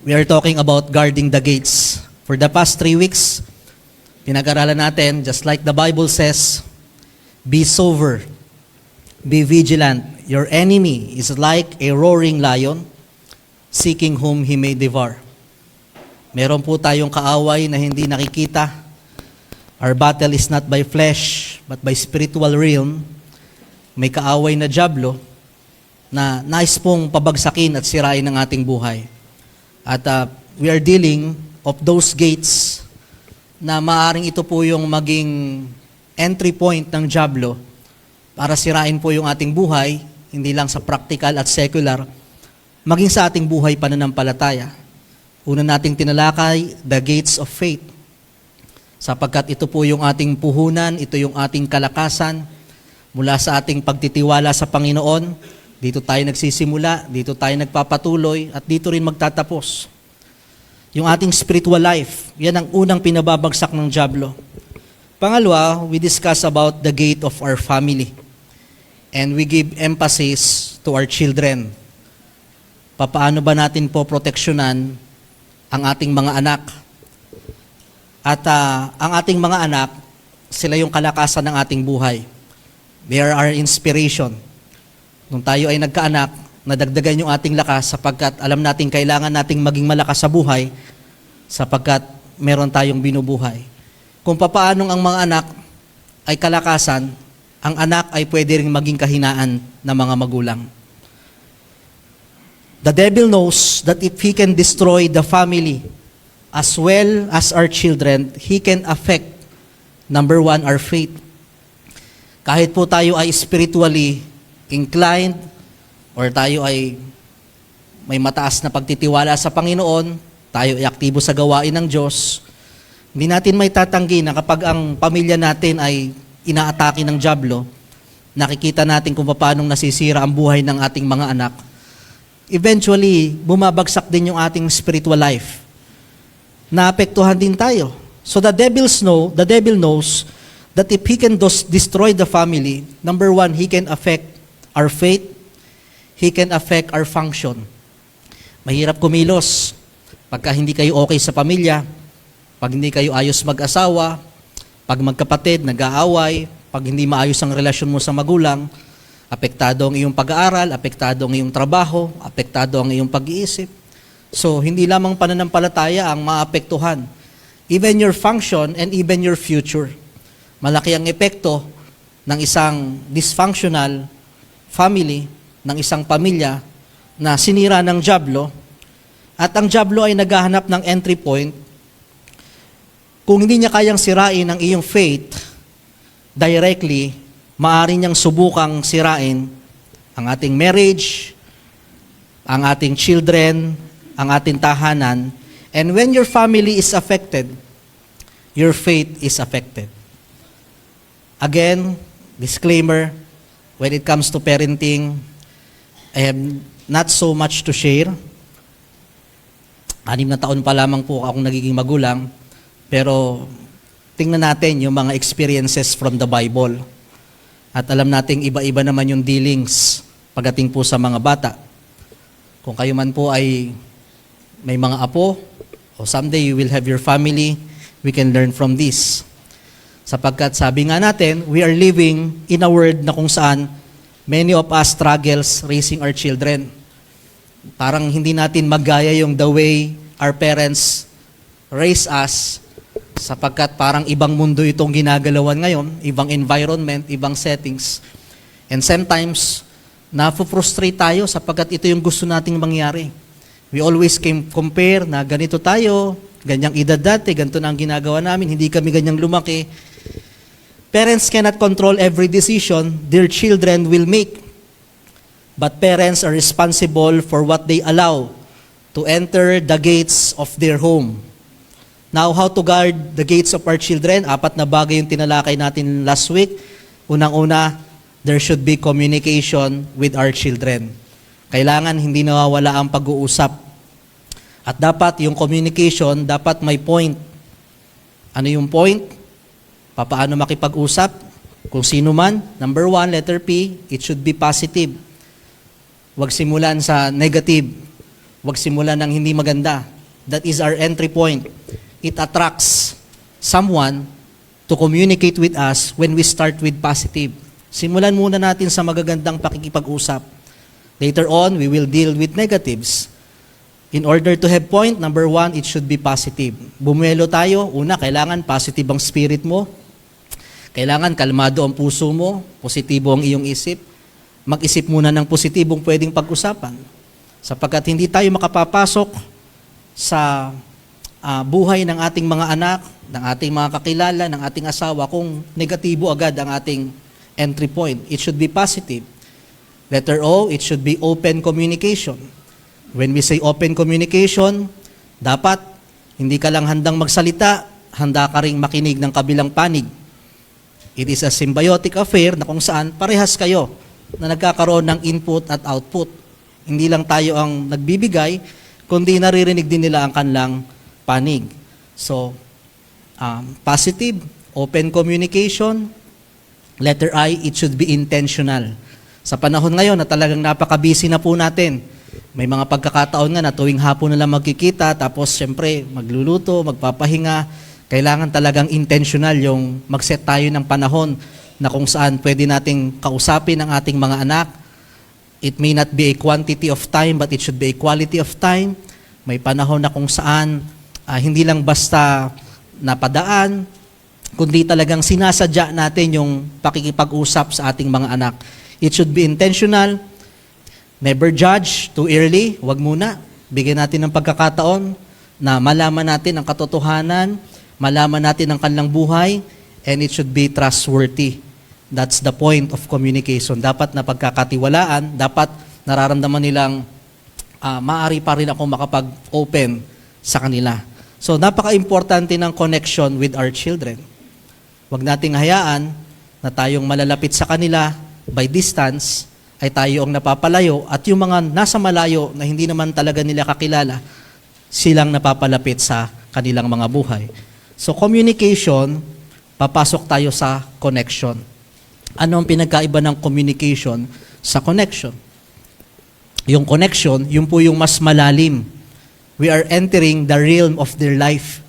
We are talking about guarding the gates. For the past 3 weeks, pinag-aralan natin, just like the Bible says, be sober, be vigilant. Your enemy is like a roaring lion, seeking whom he may devour. Meron po tayong kaaway na hindi nakikita. Our battle is not by flesh, but by spiritual realm. May kaaway na dyablo na nais pong pabagsakin at sirain ang ating buhay. At we are dealing of those gates na maaring ito po yung maging entry point ng dyablo para sirain po yung ating buhay, hindi lang sa practical at secular, maging sa ating buhay pananampalataya. Una nating tinalakay, the gates of faith. Sapagkat ito po yung ating puhunan, ito yung ating kalakasan, mula sa ating pagtitiwala sa Panginoon, dito tayo nagsisimula, dito tayo nagpapatuloy, at dito rin magtatapos. Yung ating spiritual life, yan ang unang pinababagsak ng dyablo. Pangalawa, we discuss about the gate of our family. And we give emphasis to our children. Papaano ba natin po proteksyonan ang ating mga anak? At ang ating mga anak, sila yung kalakasan ng ating buhay. They are our inspiration. Nung tayo ay nagkaanak, nadagdagan yung ating lakas sapagkat alam natin kailangan nating maging malakas sa buhay sapagkat meron tayong binubuhay. Kung papaanong ang mga anak ay kalakasan, ang anak ay pwede ring maging kahinaan ng mga magulang. The devil knows that if he can destroy the family as well as our children, he can affect, number 1, our faith. Kahit po tayo ay spiritually inclined or tayo ay may mataas na pagtitiwala sa Panginoon, tayo ay aktibo sa gawain ng Diyos, hindi natin may tatanggi na kapag ang pamilya natin ay inaatake ng dyablo, nakikita natin kung paano nasisira ang buhay ng ating mga anak, eventually, bumabagsak din yung ating spiritual life. Naapektuhan din tayo. So the devil knows that if he can destroy the family, number 1, he can affect our faith, he can affect our function. Mahirap kumilos pagka hindi kayo okay sa pamilya, pag hindi kayo ayos mag-asawa, pag magkapatid, nag-aaway, pag hindi maayos ang relasyon mo sa magulang, apektado ang iyong pag-aaral, apektado ang iyong trabaho, apektado ang iyong pag-iisip. So, hindi lamang pananampalataya ang maapektuhan. Even your function and even your future. Malaki ang epekto ng isang dysfunctional family, ng isang pamilya na sinira ng dyablo, at ang dyablo ay naghahanap ng entry point. Kung hindi niya kayang sirain ang iyong faith directly, maaari niyang subukang sirain ang ating marriage, ang ating children, ang ating tahanan. And when your family is affected, your faith is affected. Again, disclaimer, when it comes to parenting, I have not so much to share. 6 na taon pa lamang po akong nagiging magulang, pero tingnan natin yung mga experiences from the Bible. At alam nating iba-iba naman yung dealings pagdating po sa mga bata. Kung kayo man po ay may mga apo, o someday you will have your family, we can learn from this. Sapagkat sabi nga natin, we are living in a world na kung saan many of us struggles raising our children. Parang hindi natin magaya yung the way our parents raise us, sapagkat parang ibang mundo itong ginagalawan ngayon, ibang environment, ibang settings. And sometimes, na-frustrate tayo sapagkat ito yung gusto nating mangyari. We always compare na ganito tayo, ganyang edad dati, ganito na ang ginagawa namin, hindi kami ganyang lumaki. Parents cannot control every decision their children will make. But parents are responsible for what they allow to enter the gates of their home. Now, how to guard the gates of our children? 4 na bagay yung tinalakay natin last week. Unang-una, there should be communication with our children. Kailangan hindi nawawala ang pag-uusap. At dapat yung communication, dapat may point. Ano yung point? Paano makipag-usap? Kung sino man, number 1, letter P, it should be positive. Huwag simulan sa negative. Huwag simulan ng hindi maganda. That is our entry point. It attracts someone to communicate with us when we start with positive. Simulan muna natin sa magagandang pakikipag-usap. Later on, we will deal with negatives. In order to have point, number 1, it should be positive. Bumuelo tayo, una, kailangan positive ang spirit mo. Kailangan kalmado ang puso mo, positibo ang iyong isip. Mag-isip muna ng positibong pwedeng pag-usapan. Sapagkat hindi tayo makapapasok sa buhay ng ating mga anak, ng ating mga kakilala, ng ating asawa, kung negatibo agad ang ating entry point. It should be positive. Letter O, it should be open communication. When we say open communication, dapat hindi ka lang handang magsalita, handa ka ring makinig ng kabilang panig. It is a symbiotic affair na kung saan parehas kayo na nagkakaroon ng input at output. Hindi lang tayo ang nagbibigay, kundi naririnig din nila ang kanilang panig. So, positive, open communication. Letter I, it should be intentional. Sa panahon ngayon na talagang napaka-busy na po natin, may mga pagkakataon nga na tuwing hapon na lang magkikita, tapos syempre magluluto, magpapahinga. Kailangan talagang intentional yung mag-set tayo ng panahon na kung saan pwede nating kausapin ang ating mga anak. It may not be a quantity of time, but it should be a quality of time. May panahon na kung saan hindi lang basta napadaan, kundi talagang sinasadya natin yung pakikipag-usap sa ating mga anak. It should be intentional. Never judge too early. Huwag muna. Bigyan natin ng pagkakataon na malaman natin ang katotohanan, malaman natin ang kanilang buhay, and it should be trustworthy. That's the point of communication. Dapat na pagkakatiwalaan, dapat nararamdaman nilang maaari pa rin ako makapag-open sa kanila. So, napaka-importante ng connection with our children. Huwag nating hayaan na tayong malalapit sa kanila by distance, ay tayo ang napapalayo, at yung mga nasa malayo na hindi naman talaga nila kakilala, silang napapalapit sa kanilang mga buhay. So communication, papasok tayo sa connection. Ano ang pinagkaiba ng communication sa connection? Yung connection, yun po yung mas malalim. We are entering the realm of their life.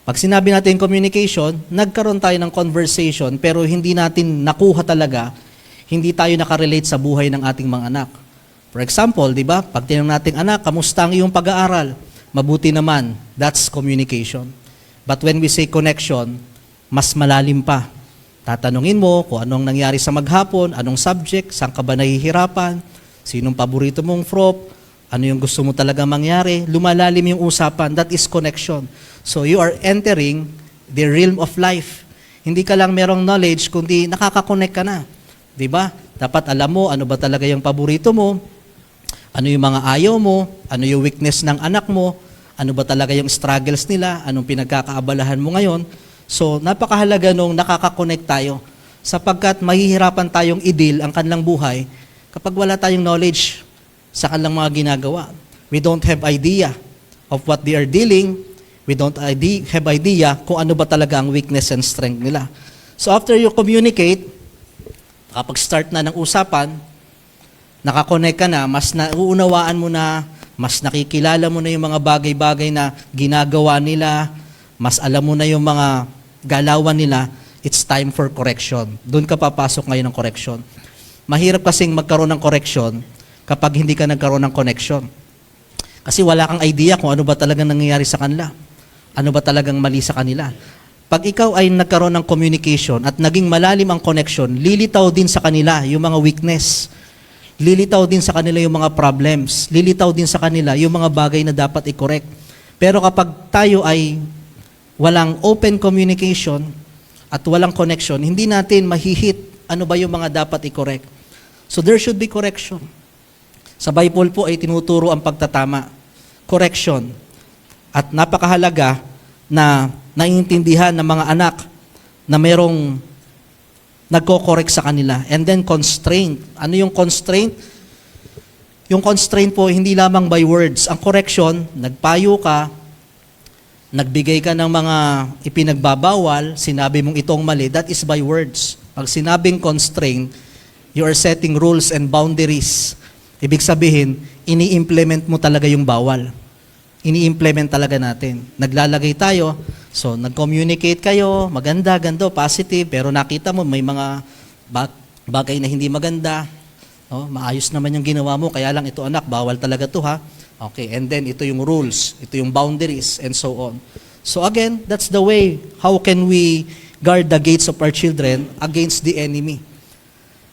Pag sinabi natin communication, nagkaroon tayo ng conversation, pero hindi natin nakuha talaga, hindi tayo nakarelate sa buhay ng ating mga anak. For example, di ba? Pag tinanong natin, anak, kamusta ang iyong pag-aaral? Mabuti naman. That's communication. But when we say connection, mas malalim pa. Tatanungin mo kung anong nangyari sa maghapon, anong subject, saan ka ba nahihirapan, sinong paborito mong prop, ano yung gusto mo talaga mangyari, lumalalim yung usapan. That is connection. So you are entering the realm of life. Hindi ka lang merong knowledge, kundi nakaka-connect ka na. Diba? Dapat alam mo ano ba talaga yung paborito mo, ano yung mga ayaw mo, ano yung weakness ng anak mo, ano ba talaga yung struggles nila, anong pinagkakaabalahan mo ngayon. So, napakahalaga nung nakaka-connect tayo sapagkat mahihirapan tayong i-deal ang kanilang buhay kapag wala tayong knowledge sa kanilang mga ginagawa. We don't have idea of what they are dealing. We don't have idea kung ano ba talaga ang weakness and strength nila. So, after you communicate, kapag start na ng usapan, nakakonect ka na, mas nauunawaan mo na, mas nakikilala mo na yung mga bagay-bagay na ginagawa nila, mas alam mo na yung mga galawan nila, it's time for correction. Doon ka papasok ngayon ng correction. Mahirap kasing magkaroon ng correction kapag hindi ka nagkaroon ng connection. Kasi wala kang idea kung ano ba talagang nangyayari sa kanila. Ano ba talagang mali sa kanila. Pag ikaw ay nagkaroon ng communication at naging malalim ang connection, lilitaw din sa kanila yung mga weakness. Lilitaw din sa kanila yung mga problems. Lilitaw din sa kanila yung mga bagay na dapat i-correct. Pero kapag tayo ay walang open communication at walang connection, hindi natin mahihit ano ba yung mga dapat i-correct. So there should be correction. Sa Bible po ay tinuturo ang pagtatama. Correction. At napakahalaga na naiintindihan ng mga anak na merong nagko-correct sa kanila. And then constraint. Ano yung constraint? Yung constraint po, hindi lamang by words. Ang correction, nagpayo ka, nagbigay ka ng mga ipinagbabawal, sinabi mong itong mali, that is by words. Pag sinabing constraint, you are setting rules and boundaries. Ibig sabihin, ini-implement mo talaga yung bawal. Ini-implement talaga natin. Naglalagay tayo, so nag-communicate kayo, maganda, gando, positive, pero nakita mo may mga bagay na hindi maganda. Oh, maayos naman yung ginawa mo, kaya lang ito anak, bawal talaga to ha. Okay, and then ito yung rules, ito yung boundaries, and so on. So again, that's the way, how can we guard the gates of our children against the enemy.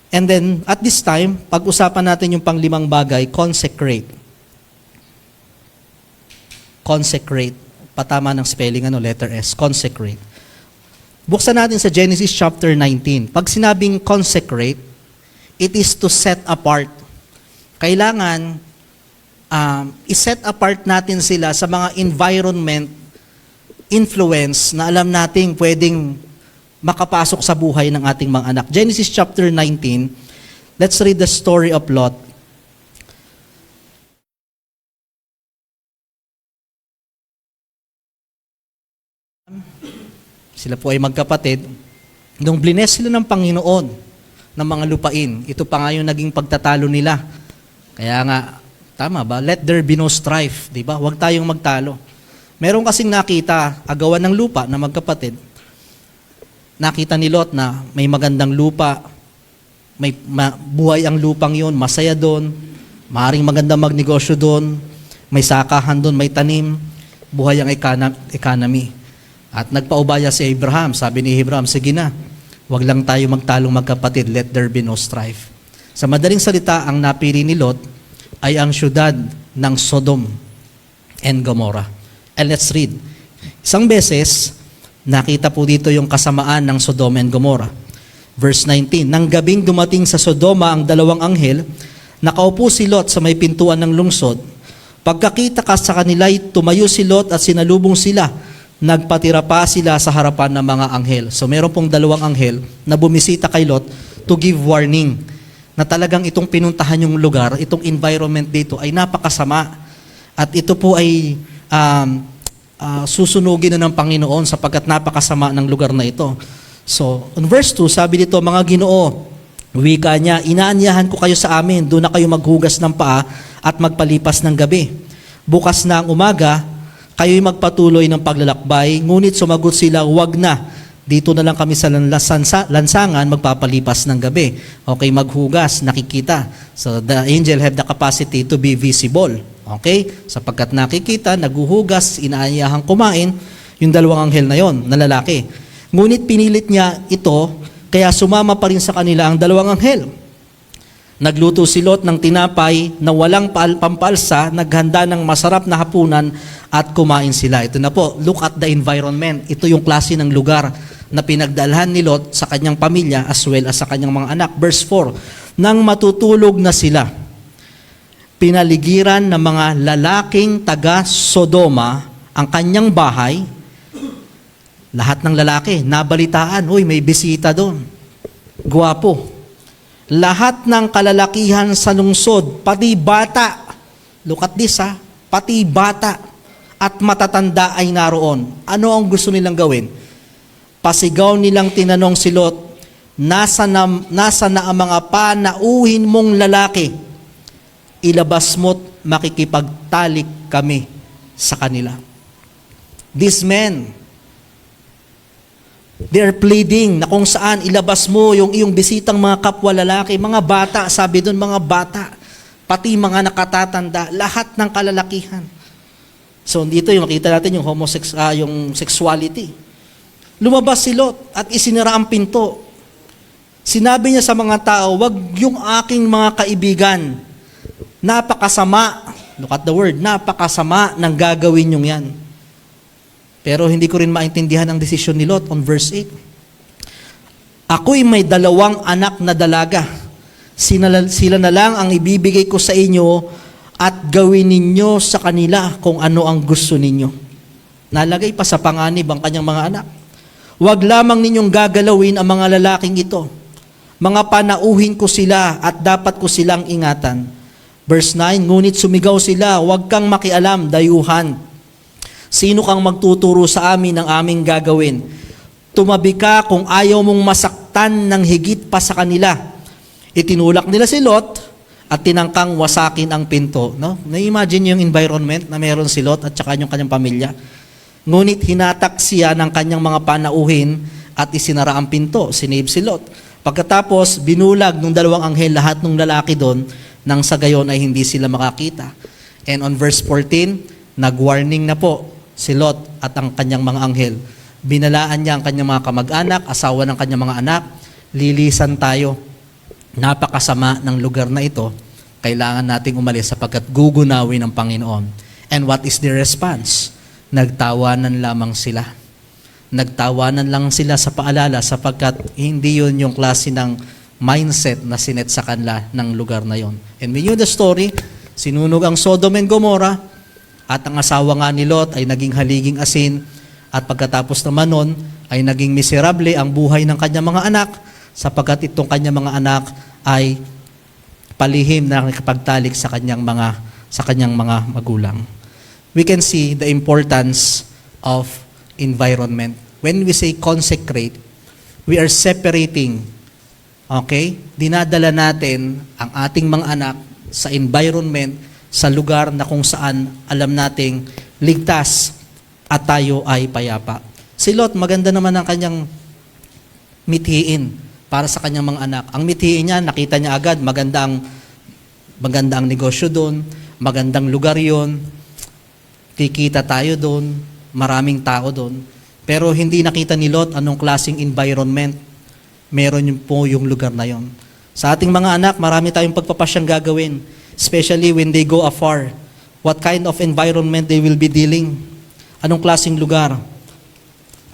And then, at this time, pag-usapan natin yung panglimang bagay, consecrate. Consecrate. Patama ng spelling, letter S, consecrate. Buksan natin sa Genesis chapter 19. Pag sinabing consecrate, it is to set apart. Kailangan i-set apart natin sila sa mga environment, influence na alam nating pwedeng makapasok sa buhay ng ating mga anak. Genesis chapter 19, let's read the story of Lot. Sila po ay magkapatid. Nung blines sila ng Panginoon ng mga lupain, ito pa nga yung naging pagtatalo nila. Kaya nga, tama ba? Let there be no strife, di ba? Huwag tayong magtalo. Meron kasing nakita, agawan ng lupa na magkapatid. Nakita ni Lot na may magandang lupa, buhay ang lupang yon, masaya doon, maaaring maganda magnegosyo doon, may sakahan doon, may tanim, buhay ang economy. At nagpaubaya si Abraham, sabi ni Abraham, sige na, wag lang tayo magtalong magkapatid, let there be no strife. Sa madaling salita, ang napili ni Lot ay ang syudad ng Sodom and Gomorrah. And let's read. Isang beses, nakita po dito yung kasamaan ng Sodom and Gomorrah. Verse 19, nang gabing dumating sa Sodoma ang dalawang anghel, nakaupo si Lot sa may pintuan ng lungsod. Pagkakita ka sa kanila'y tumayo si Lot at sinalubong sila. Nagpatira pa sila sa harapan ng mga anghel. So meron pong dalawang anghel na bumisita kay Lot to give warning na talagang itong pinuntahan yung lugar, itong environment dito ay napakasama. At ito po ay susunugin na ng Panginoon sapagkat napakasama ng lugar na ito. So, on verse 2, sabi dito, mga Ginoo, wika niya, inaanyahan ko kayo sa amin, doon na kayo maghugas ng paa at magpalipas ng gabi. Bukas na ang umaga, kayo'y magpatuloy ng paglalakbay, ngunit sumagot sila, wag na. Dito na lang kami sa lansangan, magpapalipas ng gabi. Okay, maghugas, nakikita. So, the angel have the capacity to be visible. Okay? Sapagkat nakikita, naguhugas, inaanyahang kumain, yung dalawang anghel na yon, na lalaki. Ngunit pinilit niya ito, kaya sumama pa rin sa kanila ang dalawang anghel. Nagluto si Lot ng tinapay na walang pampalsa, naghanda ng masarap na hapunan at kumain sila. Ito na po, look at the environment. Ito yung klase ng lugar na pinagdalhan ni Lot sa kanyang pamilya as well as sa kanyang mga anak. Verse 4, nang matutulog na sila, pinaligiran ng mga lalaking taga Sodoma ang kanyang bahay. Lahat ng lalaki, nabalitaan, uy, may bisita doon. Guwapo. Lahat ng kalalakihan sa lungsod, pati bata, look at this pati bata at matatanda ay naroon. Ano ang gusto nilang gawin? Pasigaw nilang tinanong si Lot, nasa na ang mga panauhin mong lalaki? Ilabas mo't makikipagtalik kami sa kanila. These men, they are pleading na kung saan ilabas mo yung iyong bisitang mga kapwa lalaki, mga bata, sabi doon mga bata, pati mga nakatatanda, lahat ng kalalakihan. So dito yung makita natin yung yung sexuality. Lumabas si Lot at isinara ang pinto. Sinabi niya sa mga tao, wag yung aking mga kaibigan, napakasama, look at the word, napakasama ng gagawin yung yan. Pero hindi ko rin maintindihan ang desisyon ni Lot on verse 8. Ako'y may 2 anak na dalaga. Sila na lang ang ibibigay ko sa inyo at gawin ninyo sa kanila kung ano ang gusto ninyo. Nalagay pa sa panganib ang kanyang mga anak. Huwag lamang ninyong gagalawin ang mga lalaking ito. Mga panauhin ko sila at dapat ko silang ingatan. Verse 9, ngunit sumigaw sila, huwag kang makialam, dayuhan. Sino kang magtuturo sa amin ng aming gagawin? Tumabi ka kung ayaw mong masaktan ng higit pa sa kanila. Itinulak nila si Lot at tinangkang wasakin ang pinto. No? Na-imagine yung environment na meron si Lot at saka yung kanyang pamilya. Ngunit hinatak siya ng kanyang mga panauhin at isinara ang pinto. Sinave si Lot. Pagkatapos, binulag ng dalawang anghel lahat ng lalaki doon nang sa gayon ay hindi sila makakita. And on verse 14, nag-warning na po si Lot at ang kanyang mga anghel. Binalaan niya ang kanyang mga kamag-anak, asawa ng kanyang mga anak, lilisan tayo. Napakasama ng lugar na ito. Kailangan nating umalis sapagkat gugunawin ng Panginoon. And what is the response? Nagtawanan lamang sila. Nagtawanan lang sila sa paalala sapagkat hindi yun yung klase ng mindset na sinet sa kanila ng lugar na yon. And we knew the story, sinunog ang Sodom and Gomorrah at ang asawa nga ni Lot ay naging haliging asin at pagkatapos naman nun ay naging miserable ang buhay ng kanyang mga anak sapagkat itong kanyang mga anak ay palihim na nakikipagtalik sa kanyang mga magulang. We can see the importance of environment. When we say consecrate, we are separating, okay? Dinadala natin ang ating mga anak sa environment, sa lugar na kung saan alam nating ligtas at tayo ay payapa. Si Lot, maganda naman ang kanyang mithiin para sa kanyang mga anak. Ang mithiin niya, nakita niya agad, maganda ang negosyo doon, magandang lugar yon, kikita tayo doon, maraming tao doon. Pero hindi nakita ni Lot anong klaseng environment meron yun po yung lugar na yon. Sa ating mga anak, marami tayong pagpapasyang gagawin, especially when they go afar. What kind of environment they will be dealing? Anong klaseng lugar?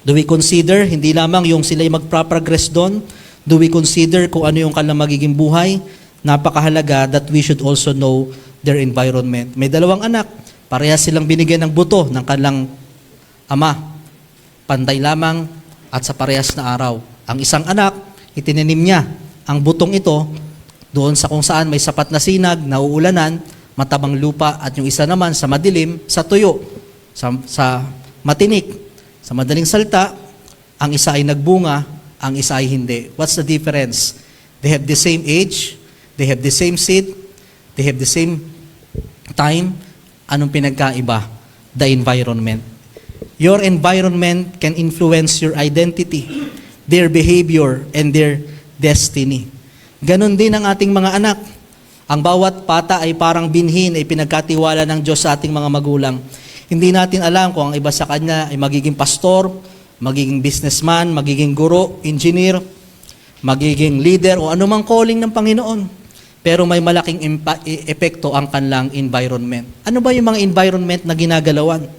Do we consider, hindi lamang yung sila'y magpa-progress doon, do we consider kung ano yung kanilang magiging buhay? Napakahalaga that we should also know their environment. May dalawang anak, parehas silang binigyan ng buto ng kanilang ama. Panday lamang at sa parehas na araw. Ang isang anak, itinanim niya ang butong ito doon sa kung saan may sapat na sinag, nauulanan, matabang lupa, at yung isa naman sa madilim, sa tuyo, sa matinik. Sa madaling salita, ang isa ay nagbunga, ang isa ay hindi. What's the difference? They have the same age, they have the same seed, they have the same time. Anong pinagkaiba? The environment. Your environment can influence your identity, their behavior, and their destiny. Ganon din ang ating mga anak. Ang bawat bata ay parang binhin, ay pinagkatiwala ng Diyos sa ating mga magulang. Hindi natin alam kung ang iba sa kanya ay magiging pastor, magiging businessman, magiging guro, engineer, magiging leader, o anumang calling ng Panginoon. Pero may malaking epekto ang kanilang environment. Ano ba yung mga environment na ginagalawan?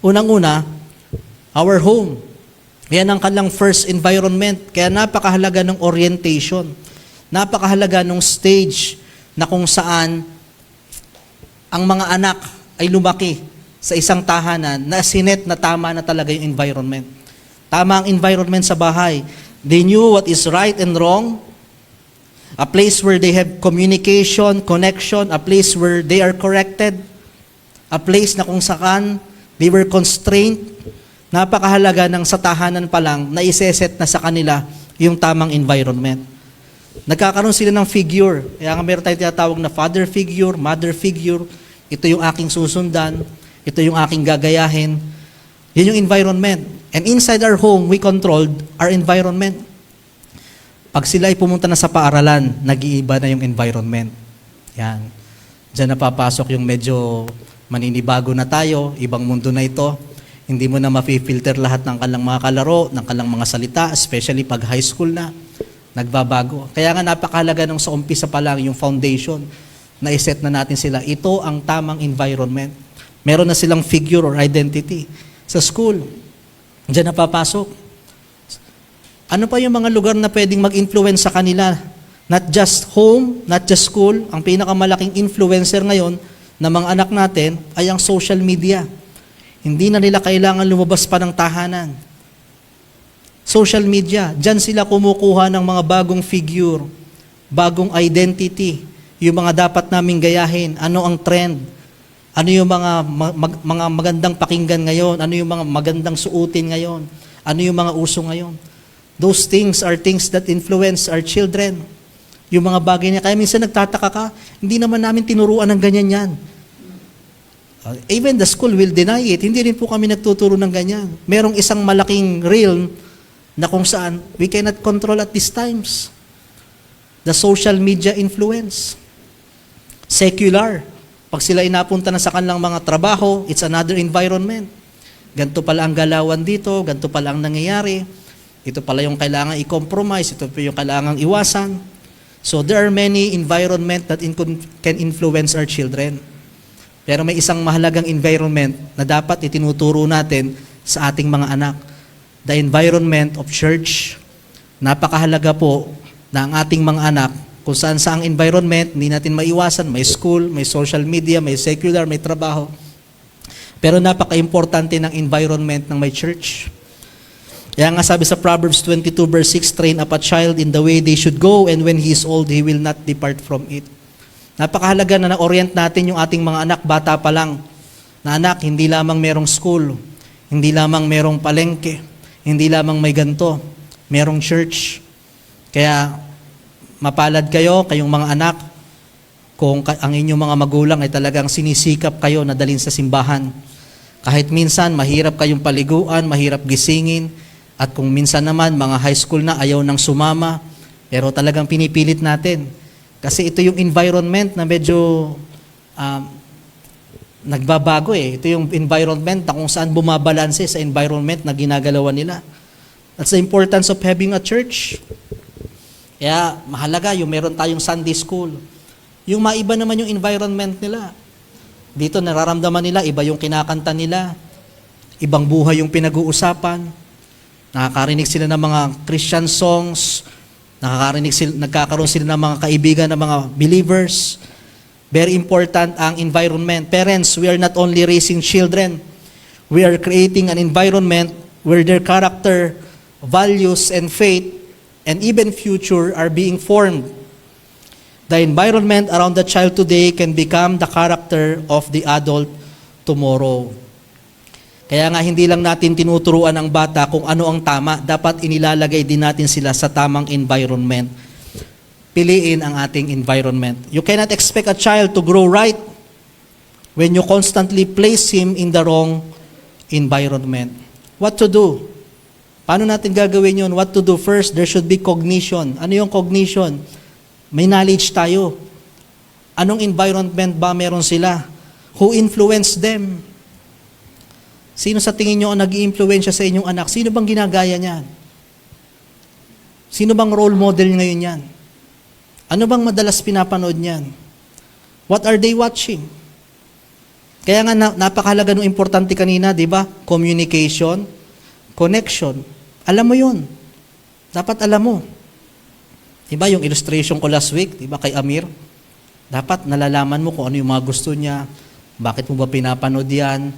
Unang-una, our home. Yan ang kanilang first environment. Kaya napakahalaga ng orientation. Napakahalaga ng stage na kung saan ang mga anak ay lumaki sa isang tahanan na sinet na tama na talaga yung environment. Tama ang environment sa bahay. They knew what is right and wrong. A place where they have communication, connection, a place where they are corrected, a place na kung saan they were constrained. Napakahalaga ng sa tahanan pa lang na iseset na sa kanila yung tamang environment. Nagkakaroon sila ng figure. Kaya nga meron tayong tinatawag na father figure, mother figure. Ito yung aking susundan. Ito yung aking gagayahin. Yan yung environment. And inside our home, we controlled our environment. Pag sila ay pumunta na sa paaralan, nag-iiba na yung environment. Yan. Diyan napapasok yung medyo maninibago na tayo, ibang mundo na ito. Hindi mo na mafi-filter lahat ng kanilang mga kalaro, ng kanilang mga salita, especially pag high school na, nagbabago. Kaya nga napakahalaga nung sa umpisa pa lang yung foundation na iset na natin sila. Ito ang tamang environment. Meron na silang figure or identity. Sa school, diyan napapasok. Ano pa yung mga lugar na pwedeng mag-influence sa kanila? Not just home, not just school. Ang pinakamalaking influencer ngayon ng mga anak natin ay ang social media. Hindi na nila kailangan lumabas pa ng tahanan. Social media, dyan sila kumukuha ng mga bagong figure, bagong identity, yung mga dapat naming gayahin, ano ang trend, ano yung mga magandang pakinggan ngayon, ano yung mga magandang suotin ngayon, ano yung mga uso ngayon. Those things are things that influence our children. Yung mga bagay niya. Kaya minsan nagtataka ka, hindi naman namin tinuruan ng ganyan yan. Even the school will deny it. Hindi rin po kami nagtuturo ng ganyan. Merong isang malaking realm na kung saan we cannot control at these times. The social media influence. Secular. Pag sila inapunta na sa kanilang mga trabaho, it's another environment. Ganito pala ang galawan dito, ganito pala ang nangyayari. Ito pala yung kailangan i-compromise, ito pa yung kailangan iwasan. So there are many environment that can influence our children. Pero may isang mahalagang environment na dapat itinuturo natin sa ating mga anak. The environment of church. Napakahalaga po na ang ating mga anak, kung saan sa ang environment, hindi natin maiwasan, may school, may social media, may secular, may trabaho. Pero napaka-importante ng environment ng may church. Kaya nga sabi sa Proverbs 22 verse 6, train up a child in the way they should go, and when he is old, he will not depart from it. Napakahalaga na na-orient natin yung ating mga anak, bata pa lang. Na anak, hindi lamang merong school, hindi lamang merong palengke, hindi lamang may ganto, merong church. Kaya mapalad kayo, kayong mga anak, kung ang inyong mga magulang ay talagang sinisikap kayo na dalhin sa simbahan. Kahit minsan, mahirap kayong paliguan, mahirap gisingin, at kung minsan naman, mga high school na ayaw nang sumama, pero talagang pinipilit natin. Kasi ito yung environment na medyo nagbabago eh. Ito yung environment na kung saan bumabalanse sa environment na ginagalawan nila. That's the importance of having a church. Kaya mahalaga yung meron tayong Sunday school. Yung maiba naman yung environment nila. Dito nararamdaman nila, iba yung kinakanta nila, ibang buhay yung pinag-uusapan. Nakakarinig sila ng mga Christian songs, nagkakaroon sila ng mga kaibigan ng mga believers. Very important ang environment. Parents, we are not only raising children, we are creating an environment where their character, values, and faith, and even future are being formed. The environment around the child today can become the character of the adult tomorrow. Kaya nga hindi lang natin tinuturuan ang bata kung ano ang tama, dapat inilalagay din natin sila sa tamang environment. Piliin ang ating environment. You cannot expect a child to grow right when you constantly place him in the wrong environment. What to do? Paano natin gagawin yun? What to do? First, there should be cognition. Ano yung cognition? May knowledge tayo. Anong environment ba meron sila? Who influenced them? Sino sa tingin nyo ang nag-i-impluwensya sa inyong anak? Sino bang ginagaya niyan? Sino bang role model ngayon yan? Ano bang madalas pinapanood niyan? What are they watching? Kaya nga napakahalaga nung importante kanina, di ba? Communication, connection. Alam mo yun. Dapat alam mo. Di ba yung illustration ko last week, di ba kay Amir? Dapat nalalaman mo kung ano yung mga gusto niya, bakit mo ba pinapanood yan.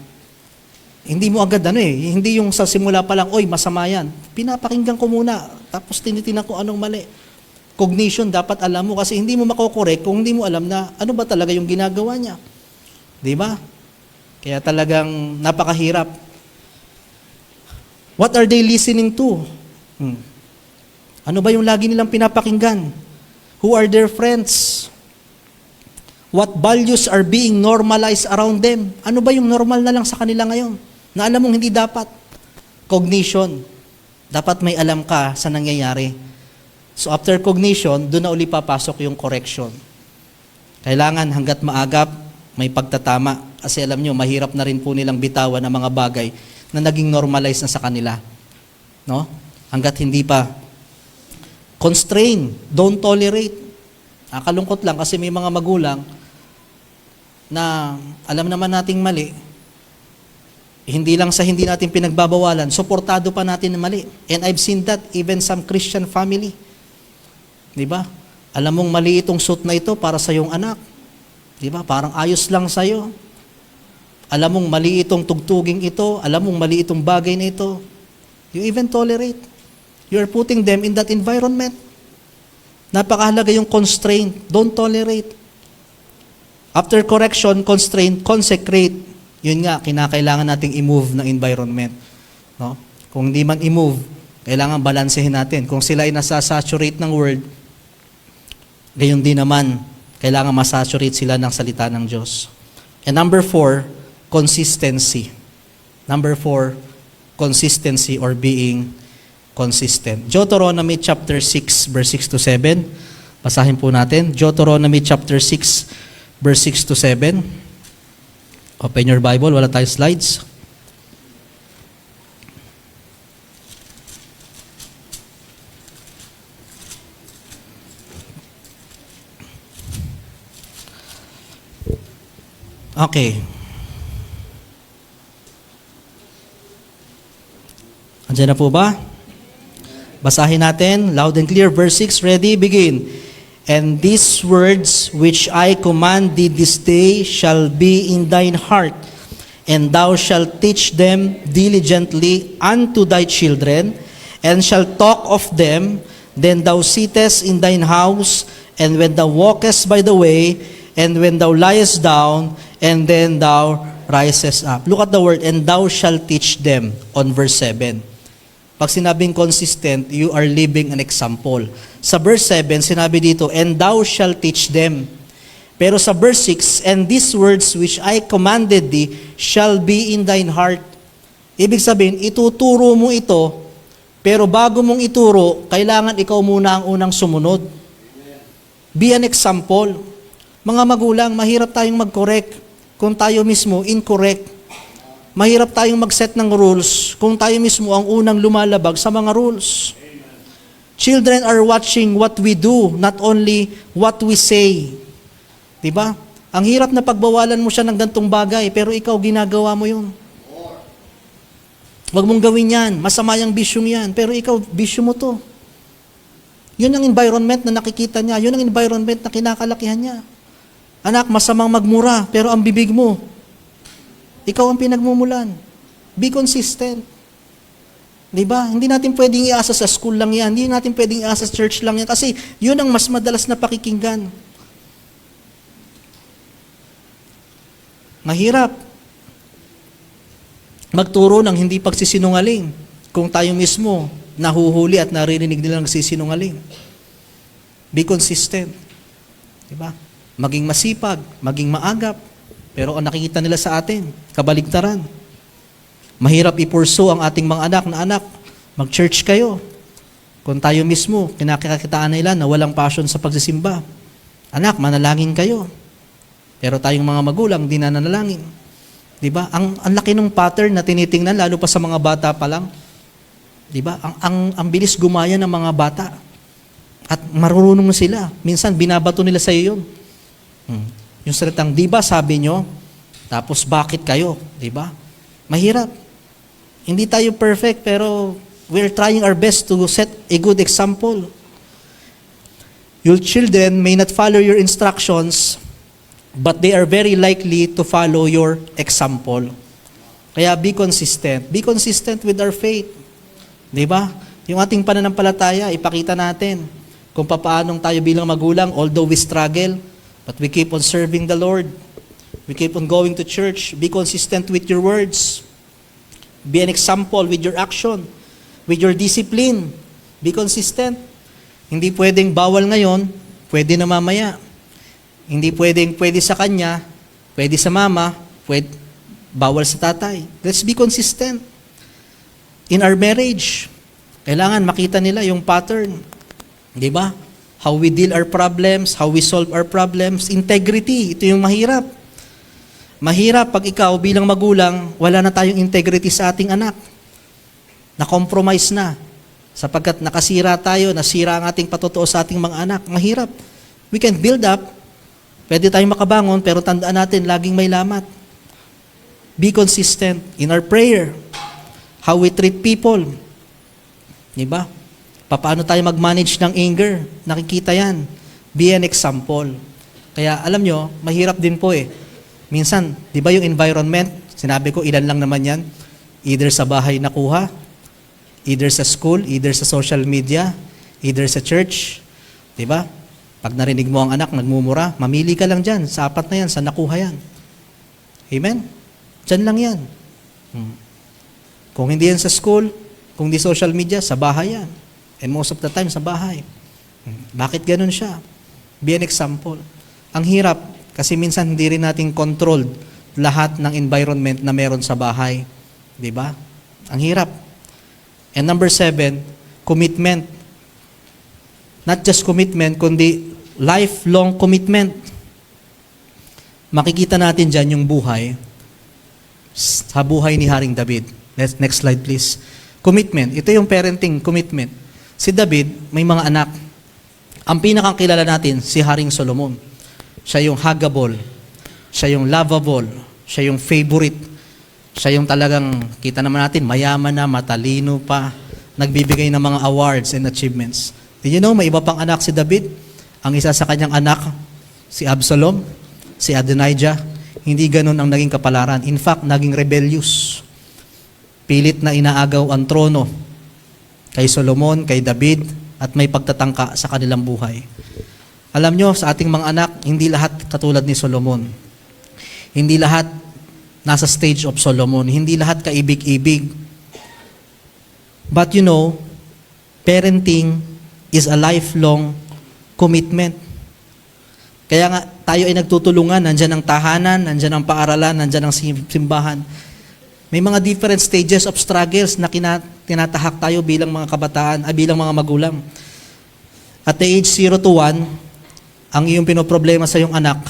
Hindi mo agad hindi yung sa simula pa lang, oy, masama yan. Pinapakinggan ko muna, tapos tinitingnan ko anong mali. Cognition, dapat alam mo kasi hindi mo makokorek kung hindi mo alam na ano ba talaga yung ginagawa niya. Di ba? Kaya talagang napakahirap. What are they listening to? Ano ba yung lagi nilang pinapakinggan? Who are their friends? What values are being normalized around them? Ano ba yung normal na lang sa kanila ngayon? Na alam mong hindi dapat. Cognition. Dapat may alam ka sa nangyayari. So after cognition, doon na uli papasok yung correction. Kailangan hanggat maagap, may pagtatama. Kasi alam nyo, mahirap na rin po nilang bitawan ang mga bagay na naging normalized na sa kanila. No? Hanggat hindi pa. Constrain. Don't tolerate. Nakalungkot lang kasi may mga magulang na alam naman nating mali, hindi lang sa hindi natin pinagbabawalan, suportado pa natin na mali. And I've seen that even some Christian family. Di ba? Alam mong mali itong suit na ito para sa iyong anak. Di ba? Parang ayos lang sa iyo. Alam mong mali itong tugtuging ito, alam mong mali itong bagay na ito. You even tolerate. You are putting them in that environment. Napakahalaga yung constraint. Don't tolerate. After correction, constraint, consecrate. Yun nga, kinakailangan nating i-move ng environment. No? Kung hindi man i-move, kailangan balansehin natin. Kung sila ay nasa-saturate ng word, gayon din naman, kailangan masaturate sila ng salita ng Diyos. And number 4, consistency. Number 4, consistency or being consistent. Deuteronomy chapter 6, verse 6 to 7. Basahin po natin. Deuteronomy chapter 6, verse 6 to 7. Open your Bible, wala tayong slides. Okay. Andiyan na po ba? Basahin natin, loud and clear, verse 6, ready, begin. And these words which I command thee this day shall be in thine heart, and thou shalt teach them diligently unto thy children, and shalt talk of them, then thou sittest in thine house, and when thou walkest by the way, and when thou liest down, and then thou risest up. Look at the word, and thou shalt teach them, on verse 7. Pag sinabing consistent, you are living an example. Sa verse 7, sinabi dito, and thou shalt teach them. Pero sa verse 6, and these words which I commanded thee shall be in thine heart. Ibig sabihin, ituturo mo ito, pero bago mong ituro, kailangan ikaw muna ang unang sumunod. Be an example. Mga magulang, mahirap tayong mag-correct kung tayo mismo incorrect. Mahirap tayong mag-set ng rules kung tayo mismo ang unang lumalabag sa mga rules. Children are watching what we do, not only what we say. Diba? Ang hirap na pagbawalan mo siya ng gantong bagay, pero ikaw ginagawa mo yun. Huwag mong gawin yan. Masama yung bisyong yan. Pero ikaw, bisyo mo to. Yun ang environment na nakikita niya. Yun ang environment na kinakalakihan niya. Anak, masamang magmura, pero ang bibig mo, ikaw ang pinagmumulan. Be consistent. Diba? Hindi natin pwedeng iasa sa school lang yan. Hindi natin pwedeng iasa sa church lang yan. Kasi yun ang mas madalas na pakikinggan. Mahirap magturo ng hindi pagsisinungaling kung tayo mismo nahuhuli at naririnig nila nagsisinungaling. Be consistent. Diba? Maging masipag, maging maagap. Pero ang nakikita nila sa atin, kabaligtaran. Mahirap i-pursue ang ating mga anak na anak, mag-church kayo. Kung tayo mismo, kinakakitaan nila na walang passion sa pagsisimba. Anak, manalangin kayo. Pero tayong mga magulang, di na nanalangin. Diba? Ang laki ng pattern na tinitingnan, lalo pa sa mga bata pa lang. Diba? Ang bilis gumaya ng mga bata. At marunong sila. Minsan, binabato nila sa iyo yun. Yung salitang, di ba sabi nyo, tapos bakit kayo? Di ba? Mahirap. Hindi tayo perfect, pero we're trying our best to set a good example. Your children may not follow your instructions, but they are very likely to follow your example. Kaya be consistent. Be consistent with our faith. Di ba? Yung ating pananampalataya, ipakita natin kung paanong tayo bilang magulang, although we struggle, but we keep on serving the Lord. We keep on going to church. Be consistent with your words. Be an example with your action, with your discipline. Be consistent. Hindi pwedeng bawal ngayon, pwede na mamaya. Hindi pwede sa kanya, pwede sa mama, bawal sa tatay. Let's be consistent. In our marriage, kailangan makita nila yung pattern. Di ba? How we deal our problems, how we solve our problems, integrity, ito yung mahirap. Mahirap pag ikaw bilang magulang, wala na tayong integrity sa ating anak. Na-compromise na. Sapagkat nakasira tayo, nasira ang ating patotoo sa ating mga anak. Mahirap. We can build up, pwede tayong makabangon, pero tandaan natin, laging may lamat. Be consistent in our prayer. How we treat people. Diba? Paano tayo mag-manage ng anger? Nakikita yan. Be an example. Kaya alam nyo, mahirap din po eh. Minsan, di ba yung environment, sinabi ko, ilan lang naman yan. Either sa bahay nakuha, either sa school, either sa social media, either sa church. Di ba? Pag narinig mo ang anak, nagmumura, mamili ka lang dyan. Sa apat na yan, sa nakuha yan. Amen? Dyan lang yan. Kung hindi yan sa school, kung di social media, sa bahay yan. And most of the time, sa bahay. Bakit ganun siya? Be an example. Ang hirap, kasi minsan hindi rin natin controlled lahat ng environment na meron sa bahay. Di ba? Ang hirap. And number 7, commitment. Not just commitment, kundi lifelong commitment. Makikita natin dyan yung buhay sa buhay ni Haring David. Next slide please. Commitment. Ito yung parenting commitment. Si David, may mga anak. Ang pinakakilala natin, si Haring Solomon. Siya yung huggable. Siya yung lovable. Siya yung favorite. Siya yung talagang, kita naman natin, mayaman na, matalino pa, nagbibigay ng mga awards and achievements. Did you know, may iba pang anak si David? Ang isa sa kanyang anak, si Absalom, si Adonijah, hindi ganun ang naging kapalaran. In fact, naging rebellious. Pilit na inaagaw ang trono kay Solomon, kay David, at may pagtatangka sa kanilang buhay. Alam nyo, sa ating mga anak, hindi lahat katulad ni Solomon. Hindi lahat nasa stage of Solomon. Hindi lahat kaibig-ibig. But you know, parenting is a lifelong commitment. Kaya nga, tayo ay nagtutulungan. Nandyan ang tahanan, nandyan ang paaralan, nandyan ang simbahan. May mga different stages of struggles na tinatahak tayo bilang mga kabataan, bilang mga magulang. At the age 0 to 1, ang iyong pinoproblema sa iyong anak,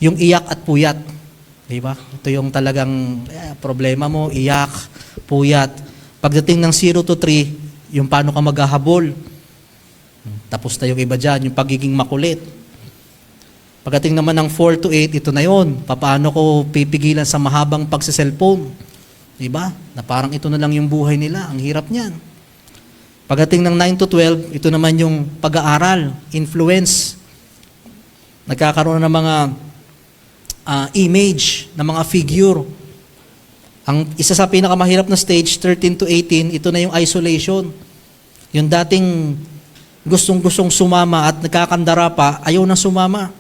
yung iyak at puyat. Diba? Ito yung talagang problema mo, iyak, puyat. Pagdating ng 0 to 3, yung paano ka maghahabol. Tapos na yung iba dyan, yung pagiging makulit. Pagdating naman ng 4 to 8, ito na yon. Paano ko pipigilan sa mahabang pagsiselfone? Diba? Na parang ito na lang yung buhay nila. Ang hirap niyan. Pagdating ng 9 to 12, ito naman yung pag-aaral, influence. Nagkakaroon ng mga image, ng mga figure. Ang isa sa pinakamahirap na stage, 13 to 18, ito na yung isolation. Yung dating gustong-gustong sumama at nagkakandara pa, ayaw na sumama.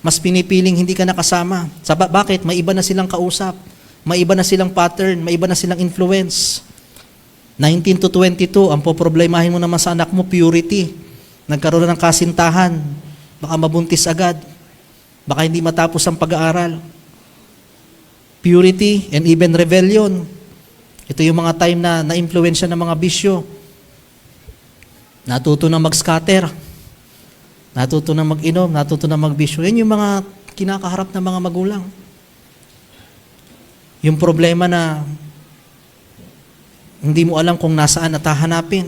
Mas pinipiling hindi ka nakasama. Bakit? May iba na silang kausap. May iba na silang pattern. May iba na silang influence. 19 to 22, ang poproblemahin mo naman sa anak mo, purity. Nagkaroon ng kasintahan. Baka mabuntis agad. Baka hindi matapos ang pag-aaral. Purity and even rebellion. Ito yung mga time na na-influensya ng mga bisyo. Natuto na mag-scatter. Natuto na mag-inom, natuto na magbisyo. Yan yung mga kinakaharap ng mga magulang. Yung problema na hindi mo alam kung nasaan at hahanapin.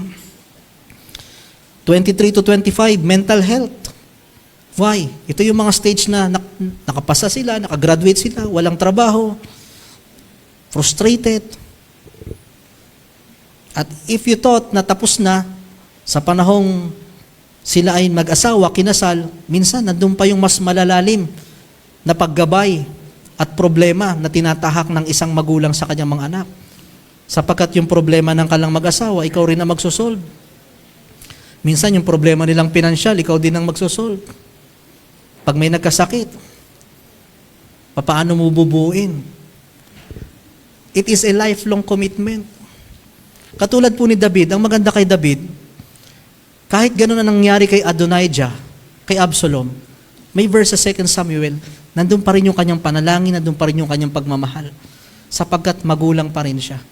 23 to 25, mental health. Why? Ito yung mga stage na nakapasa sila, nakagraduate sila, walang trabaho, frustrated. At if you thought na tapos na, sa panahong sila ay mag-asawa, kinasal, minsan nandun pa yung mas malalalim na paggabay at problema na tinatahak ng isang magulang sa kanyang mga anak. Sapagkat yung problema ng kalang mag-asawa, ikaw rin ang magsosolve. Minsan yung problema nilang pinansyal, ikaw din ang magsosolve. Pag may nagkasakit, paano mo bubuuin? It is a lifelong commitment. Katulad po ni David, ang maganda kay David, kahit gano'n na nangyari kay Adonijah, kay Absalom, may verse sa 2 Samuel, nandun pa rin yung kanyang panalangin, nandun pa rin yung kanyang pagmamahal, sapagkat magulang pa rin siya.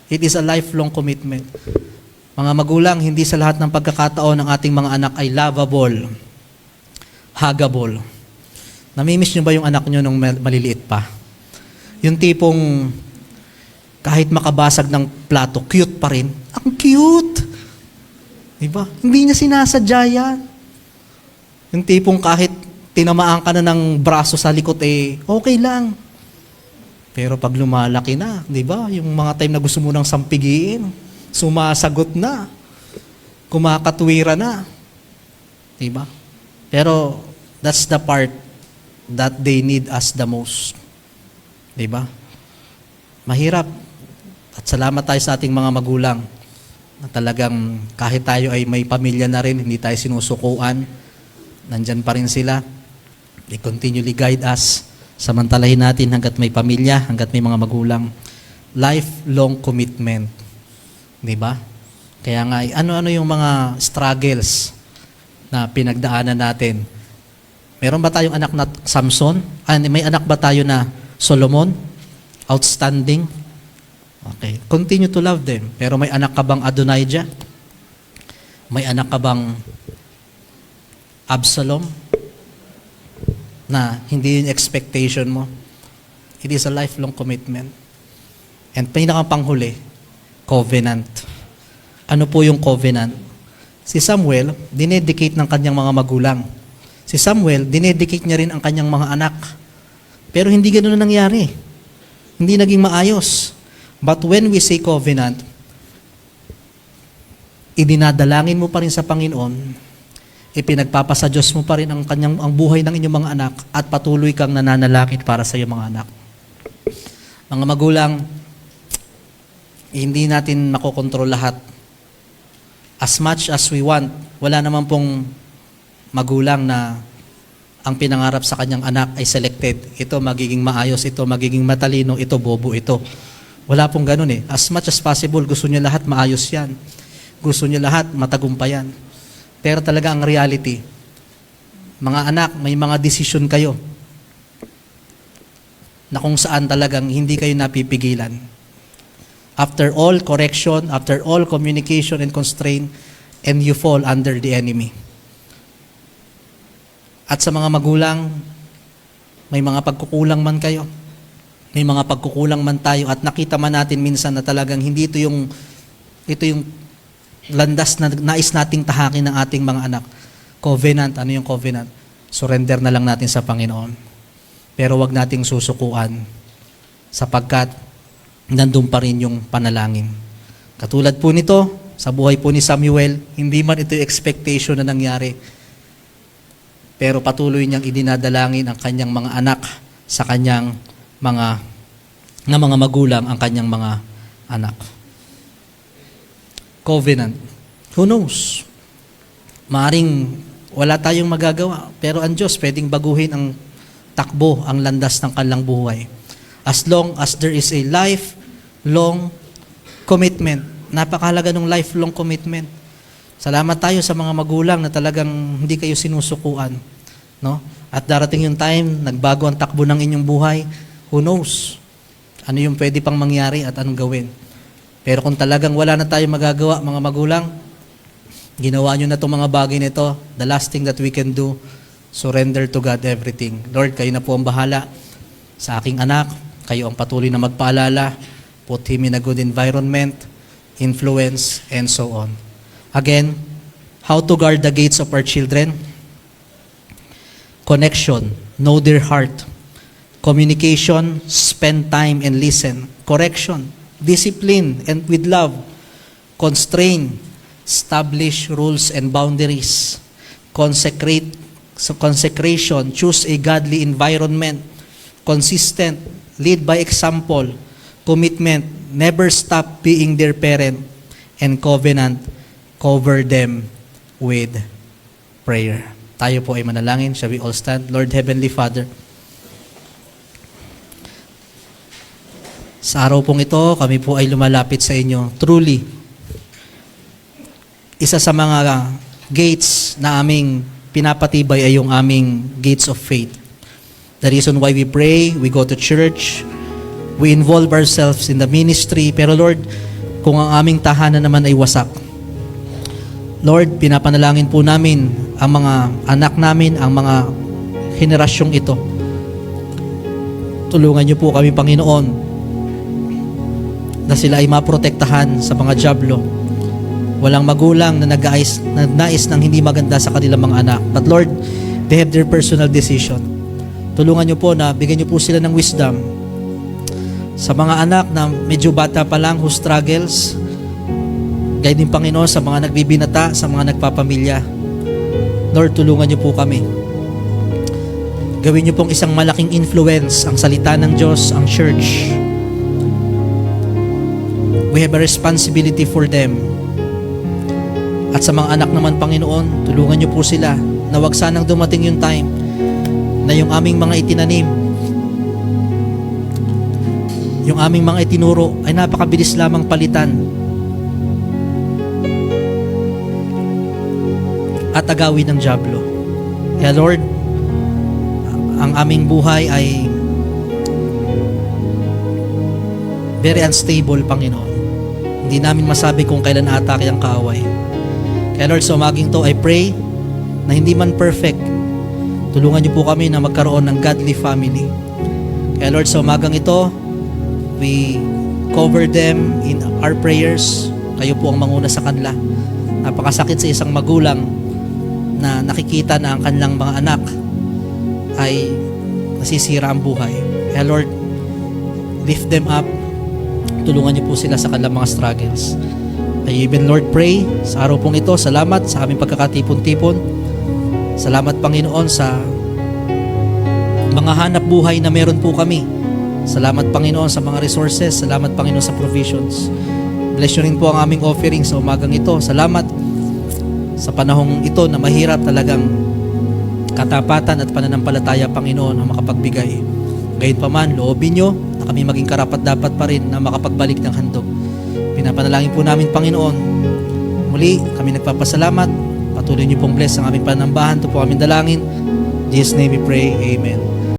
It is a lifelong commitment. Mga magulang, hindi sa lahat ng pagkakataon ng ating mga anak ay lovable, huggable. Namimiss nyo ba yung anak nyo nung maliliit pa? Yung tipong kahit makabasag ng plato, cute pa rin. Ang cute! Diba? Hindi niya sinasadya yan. Yung tipong kahit tinamaan ka na ng braso sa likod, okay lang. Pero pag lumalaki na, di ba? Yung mga time na gusto mo nang sampigiin, sumasagot na, kumakatwira na. Di ba? Pero that's the part that they need us the most. Di ba? Mahirap. At salamat tayo sa ating mga magulang na talagang kahit tayo ay may pamilya na rin, hindi tayo sinusukuan, nandyan pa rin sila. They continually guide us. Samantalahin natin hanggat may pamilya, hanggat may mga magulang. Lifelong commitment. Di ba? Kaya nga, ano-ano yung mga struggles na pinagdaanan natin. Meron ba tayong anak na Samson? May anak ba tayo na Solomon? Outstanding? Okay. Continue to love them. Pero may anak ka bang Adonijah? May anak ka bang Absalom? Na hindi yung expectation mo. It is a lifelong commitment. And pinakapanghuli, covenant. Ano po yung covenant? Si Samuel, dinedicate ng kanyang mga magulang. Si Samuel, dinedicate niya rin ang kanyang mga anak. Pero hindi ganoon na nangyari. Hindi naging maayos. But when we say covenant, idinadalangin mo pa rin sa Panginoon, ipinagpapasa Diyos mo pa rin ang buhay ng inyong mga anak at patuloy kang nananalangin para sa iyong mga anak. Mga magulang, hindi natin makokontrol lahat. As much as we want, wala naman pong magulang na ang pinangarap sa kanyang anak ay selected. Ito magiging maayos, ito magiging matalino, ito bobo, ito. Wala pong ganun eh. As much as possible, gusto niya lahat maayos yan. Gusto niya lahat matagumpayan. Pero talaga ang reality, mga anak, may mga desisyon kayo na kung saan talagang hindi kayo napipigilan. After all correction, after all communication and constraint, and you fall under the enemy. At sa mga magulang, may mga pagkukulang man kayo, may mga pagkukulang man tayo, at nakita man natin minsan na talagang hindi ito yung landas na nais nating tahakin ng ating mga anak. Covenant, ano yung covenant? Surrender na lang natin sa Panginoon. Pero wag nating susukuan sapagkat nandun pa rin yung panalangin. Katulad po nito, sa buhay po ni Samuel, hindi man ito yung expectation na nangyari. Pero patuloy niyang idinadalangin ang kanyang mga anak sa kanyang mga magulang, ang kanyang mga anak. Covenant. Who knows? Maaring wala tayong magagawa, pero ang Diyos pwedeng baguhin ang takbo, ang landas ng kanilang buhay. As long as there is a lifelong commitment. Napakahalaga ng lifelong commitment. Salamat tayo sa mga magulang na talagang hindi kayo sinusukuan. No? At darating yung time, nagbago ang takbo ng inyong buhay, who knows? Ano yung pwede pang mangyari at anong gawin? Pero kung talagang wala na tayong magagawa, mga magulang, ginawa nyo na itong mga bagay nito, the last thing that we can do, surrender to God everything. Lord, kayo na po ang bahala sa aking anak. Kayo ang patuloy na magpaalala. Put him in a good environment, influence, and so on. Again, how to guard the gates of our children? Connection, know their heart. Communication, spend time and listen. Correction, discipline and with love. Constrain, establish rules and boundaries. Consecration, choose a godly environment. Consistent, lead by example. Commitment, never stop being their parent. And covenant, cover them with prayer. Tayo po ay manalangin. Shall we all stand? Lord Heavenly Father, sa araw pong ito, kami po ay lumalapit sa inyo. Truly, isa sa mga gates na aming pinapatibay ay yung aming gates of faith. The reason why we pray, we go to church, we involve ourselves in the ministry. Pero Lord, kung ang aming tahanan naman ay wasak, Lord, pinapanalangin po namin ang mga anak namin, ang mga henerasyong ito. Tulungan niyo po kami, Panginoon, na sila ay maprotektahan sa mga dyablo. Walang magulang na nais ng hindi maganda sa kanilang mga anak. But Lord, they have their personal decision. Tulungan niyo po na bigyan niyo po sila ng wisdom. Sa mga anak na medyo bata pa lang who struggles, guide din, Panginoon, sa mga nagbibinata, sa mga nagpapamilya. Lord, tulungan niyo po kami. Gawin niyo pong isang malaking influence ang salita ng Diyos, ang church. We have a responsibility for them. At sa mga anak naman, Panginoon, tulungan niyo po sila na wag sanang dumating yung time na yung aming mga itinanim, yung aming mga itinuro ay napakabilis lamang palitan. at agawin ng dyablo. Kaya Lord, ang aming buhay ay very unstable, Panginoon. Hindi namin masabi kung kailan atake ang kaaway. Kaya Lord, sa umaging to, I pray na hindi man perfect, tulungan niyo po kami na magkaroon ng godly family. Kaya Lord, sa umagang ito, we cover them in our prayers. Kayo po ang manguna sa kanila. Napakasakit sa isang magulang na nakikita na ang kanilang mga anak ay nasisira ang buhay. Kaya Lord, lift them up. Tulungan niyo po sila sa kanilang mga struggles. I even Lord pray sa araw pong ito, salamat sa aming pagkakatipon-tipon. Salamat Panginoon sa mga hanap buhay na meron po kami. Salamat Panginoon sa mga resources. Salamat Panginoon sa provisions. Bless nyo rin po ang aming offering sa umagang ito. Salamat sa panahong ito na mahirap talagang katapatan at pananampalataya Panginoon ang makapagbigay. Gayunpaman, loobin nyo na kami maging karapat-dapat pa rin na makapagbalik ng handog. Pinapanalangin po namin Panginoon. Muli, kami nagpapasalamat. Patuloy niyo pong bless ang aming panambahan. Ito po aming dalangin. In Jesus' name we pray. Amen.